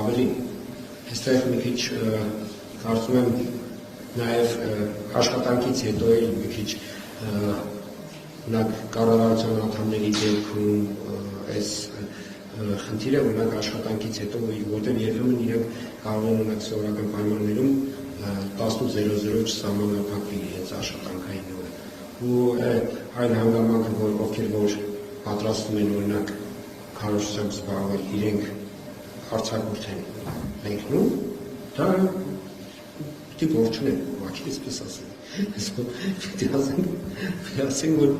ավելի այստեղ մի քիչ կարծում եմ նաև աշխատանքից հետո էլ մի քիչ կառավարության անդամների դեպքում այս խնդիրը ունակ աշխատանքից հետո, որտեղ երբեմն իրենք կարող են ունակ սովորական պայմաններում 18:00 չսահմանափակվի իրենց աշխատանքային օրը։ Ու այլ հանգամանքը, որ ովքեր որ պատրաստվում են օրինակ քարոզությամբ զբաղվել, իրենք արձակուրդ են մեկնում, դա պիտի ողջունեն, ուղղակի այսպես ասեմ։ Պիտի ասենք, որ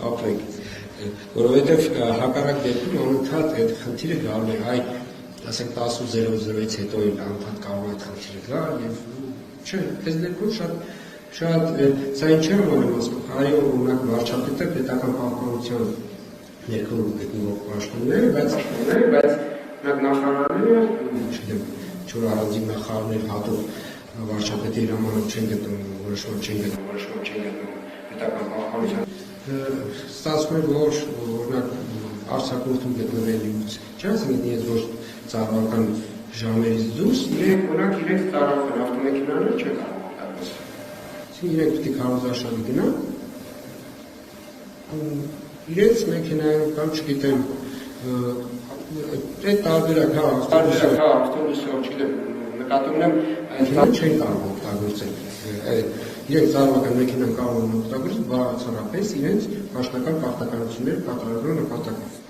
ապրենք, որովհետև հակառակ դեպքում անընդհատ այդ խնդիրը գալու է, այ ասենք 18:00-ից հետո էլ անընդհատ կարող է խնդիրը գալ եւ չէ, այս դեպքում շատ սա ինչ եմ ասում, այո, օրինակ վարչապետը պետական պահպանության ներքո գտնվող պաշտոններ, բայց նախարարները, չգիտեմ, չոր առանձին նախարարներ հատող վարչապետի հրամանոց չեն գտնում, որոշման չեն գտնում պետական պահպանության։ Ստացվում է, որ օրինակ արձակուրդում գտնվելուց չէ, ասենք ես որ ծառայական ժամերից դուրս իրենք ծառայական ավտոմեքենաները չեն կարող օգտագործել։ Իրենք պիտի քարոզարշավի գնան, իրենց մեքենայով կամ չգիտեմ, այդ տարբերակ ավտոբուսով, չգիտեմ, նկատում եմ, այդ չեն կարող օգտագործել։ Իրենք ծառայական մեքենան կարող են օգտագործել բացառապես իրենց պաշտոնական պարտականությունները կատարելու նպատակով։